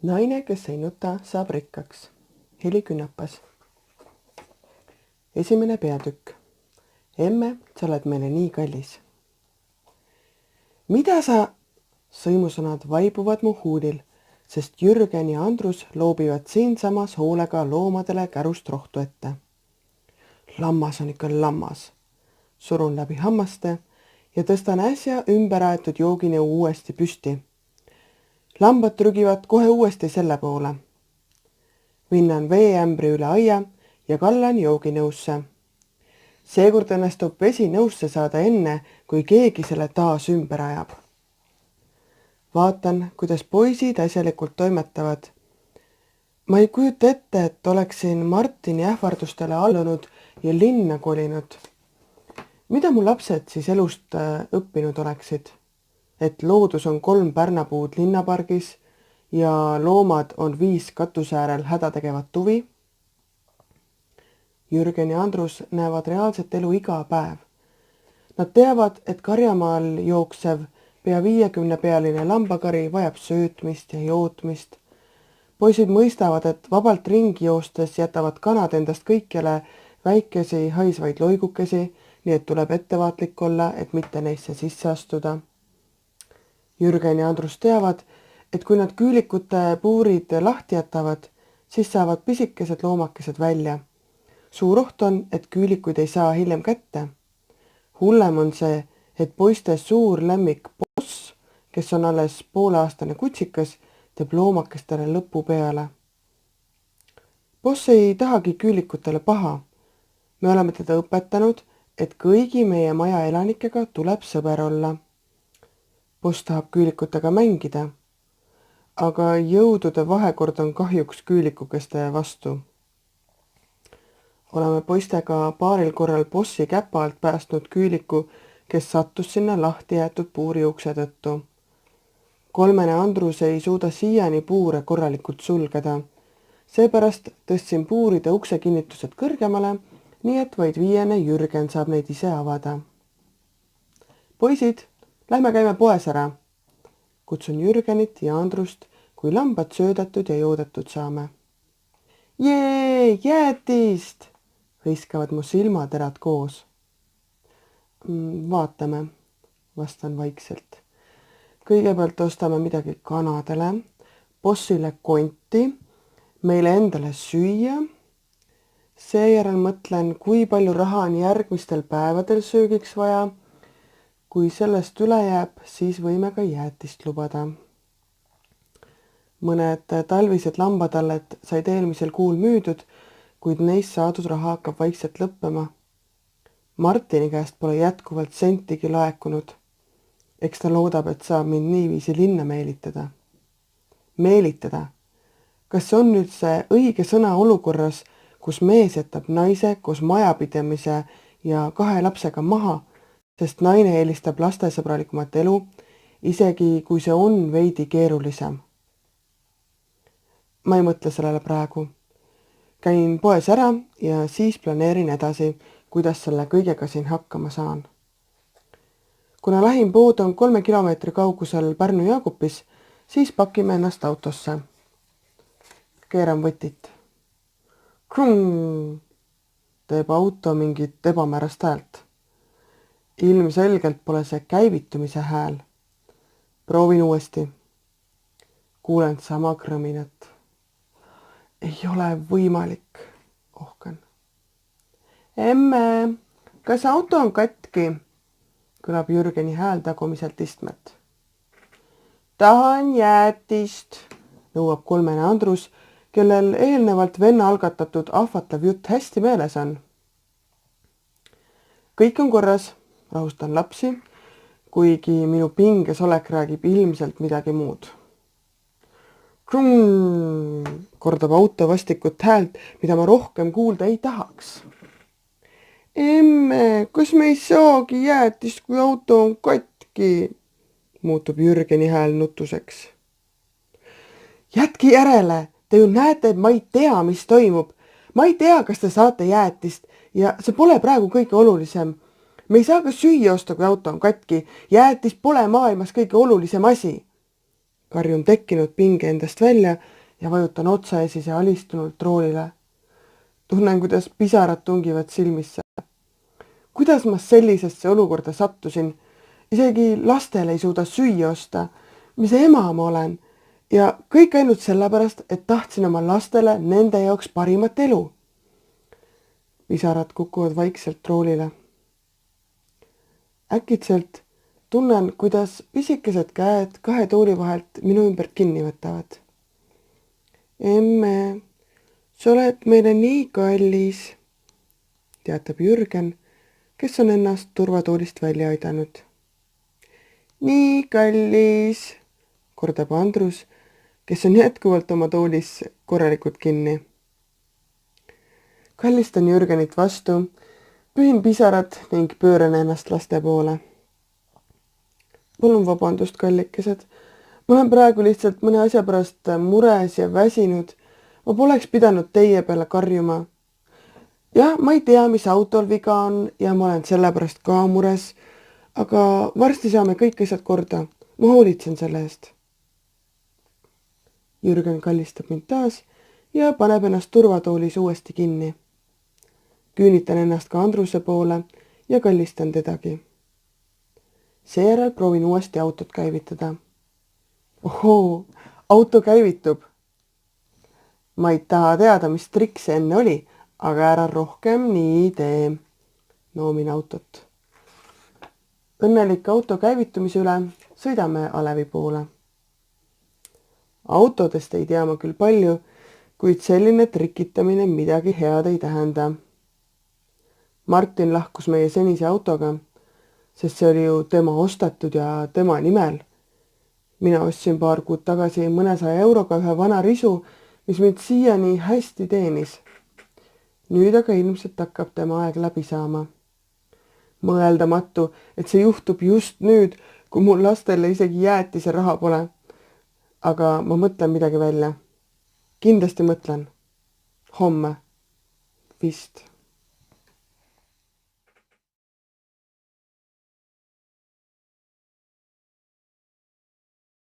Naine, kes ei nuta, saab rikkaks. Heli Künnapas. Esimene peatükk. Emme, sa oled meile nii kallis. Mida sa? Sõimusõnad vaibuvad mu huulil, sest Jürgen ja Andrus loobivad siinsamas hoolega loomadele kärust rohtu ette. Lammas on ikka lammas. Surun läbi hammaste ja tõstan äsja ümber aetud jooginõu uuesti püsti. Lambad trügivad kohe uuesti selle poole. Vinnan veeämbri üle aia ja kallan jooginõusse. Seekord õnnestub vesi nõusse saada enne, kui keegi selle taas ümber ajab. Vaatan, kuidas poisid asjalikult toimetavad. Ma ei kujuta ette, et oleksin Martini ähvardustele allunud ja linna kolinud. Mida mu lapsed siis elust õppinud oleksid? Et loodus on 3 pärnapuud linnapargis ja loomad on 5 katuse äärel häda tegevat tuvi. Jürgen ja Andrus näevad reaalset elu iga päev. Nad teavad, et karjamaal jooksev pea 50-pealine lambakari vajab söötmist ja jootmist. Poisid mõistavad, et vabalt ringi joostes jätavad kanad endast kõikjale väikesi haisvaid loigukesi, nii et tuleb ettevaatlik olla, et mitte neisse sisse astuda. Jürgen ja Andrus teavad, et kui nad küülikute puurid lahti jätavad, siis saavad pisikesed loomakesed välja. Suur oht on, et küülikuid ei saa hiljem kätte. Hullem on see, et poiste suur lemmik Boss, kes on alles pooleaastane kutsikas, teeb loomakestele lõpu peale. Boss ei tahagi küülikutele paha. Me oleme teda õpetanud, et kõigi meie maja elanikega tuleb sõber olla. Boss tahab küülikutega mängida, aga jõudude vahekord on kahjuks küülikukeste vastu. Oleme poistega paaril korral Bossi käpa alt päästnud küüliku, kes sattus sinna lahti jäetud puuri ukse tõttu. 3. Andrus ei suuda siiani puure korralikult sulgeda. Seepärast tõstsin puuride ukse kinnitused kõrgemale, nii et vaid 5. Jürgen saab neid ise avada. Poisid, lähme käime poes ära. Kutsun Jürgenit ja Andrust, kui lambad söödetud ja joodetud saame. Jee, jäätist! Hõiskavad mu silmaterad koos. Vaatame, vastan vaikselt. Kõigepealt ostame midagi kanadele, Bossile konti, meile endale süüa. Seejärel mõtlen, kui palju raha on järgmistel päevadel söögiks vaja. Kui sellest üle jääb, siis võime ka jäätist lubada. Mõned talvised lambatallet said eelmisel kuul müüdud, kuid neist saadud raha hakkab vaikselt lõppema. Martini käest pole jätkuvalt sentigi laekunud. Eks ta loodab, et saab mind niiviisi linna meelitada. Meelitada? Kas see on nüüd see õige sõna olukorras, kus mees jätab naise koos majapidamise ja 2 lapsega maha, sest naine eelistab lastesõbralikumat elu, isegi kui see on veidi keerulisem? Ma ei mõtle sellele praegu. Käin poes ära ja siis planeerin edasi, kuidas selle kõigega siin hakkama saan. Kuna lähim pood on 3 kilomeetri kaugusel Pärnu Jaagupis, siis pakime ennast autosse. Keeran võtit. Krung! Teeb auto mingit ebamäärast häält. Ilmselgelt pole see käivitumise hääl. Proovin uuesti. Kuulen sama krõminat. Ei ole võimalik, ohkan. Emme, kas auto on katki? Kõlab Jürgeni hääl tagumiselt istmet. Tahan jäätist, nõuab 3. Andrus, kellel eelnevalt venna algatatud ahvatlev jutt hästi meeles on. Kõik on korras, rahustan lapsi, kuigi minu pinges olek räägib ilmselt midagi muud. Krung, kordab auto vastikut häält, mida ma rohkem kuulda ei tahaks. Emme, kas me ei saagi jäätist, kui auto on katki? Muutub Jürgeni hääl nutuseks. Jätke järele, te ju näete, et ma ei tea, mis toimub. Ma ei tea, kas te saate jäätist ja see pole praegu kõige olulisem. Me ei saa ka süüa osta, kui auto on katki. Jäätis pole maailmas kõige olulisem asi. karjun tekkinud pinge endast välja ja vajutan otsaesise alistunult roolile. Tunnen, kuidas pisarad tungivad silmisse. Kuidas ma sellisesse olukorda sattusin? Isegi lastele ei suuda süüa osta. Mis ema ma olen? Ja kõik ainult sellepärast, et tahtsin oma lastele nende jaoks parimat elu. Pisarad kukuvad vaikselt roolile. Äkitselt tunnen, kuidas pisikesed käed kahe tooli vahelt minu ümbert kinni võtavad. Emme, sa oled meile nii kallis, teatab Jürgen, kes on ennast turvatoolist välja aidanud. Nii kallis, kordab Andrus, kes on jätkuvalt oma toolis korralikult kinni. Kallistan Jürgenit vastu, pühin pisarad ning pööran ennast laste poole. Palun vabandust, kallikesed. Ma olen praegu lihtsalt mõne asja pärast mures ja väsinud. Ma poleks pidanud teie peale karjuma. Jah, ma ei tea, mis autol viga on ja ma olen sellepärast ka mures, aga varsti saame kõik asjad korda. Ma hoolitsen selle eest. Jürgen kallistab mind taas ja paneb ennast turvatoolis uuesti kinni. Küünitan ennast ka Andruse poole ja kallistan tedagi. Seejärel proovin uuesti autot käivitada. Ohoo, auto käivitub. Ma ei taha teada, mis trikk see enne oli, aga ära rohkem nii tee. Noomin autot. Õnnelik auto käivitumise üle sõidame Alevi poole. Autodest ei tea ma küll palju, kuid selline trikitamine midagi head ei tähenda. Martin lahkus meie senise autoga, sest see oli ju tema ostetud ja tema nimel. Mina ostsin paar kuud tagasi mõnesaja euroga ühe vana risu, mis mind siiani hästi teenis. Nüüd aga ilmselt hakkab tema aeg läbi saama. Mõeldamatu, et see juhtub just nüüd, kui mul lastele isegi jäätise raha pole. Aga ma mõtlen midagi välja. Kindlasti mõtlen. Homme. Vist.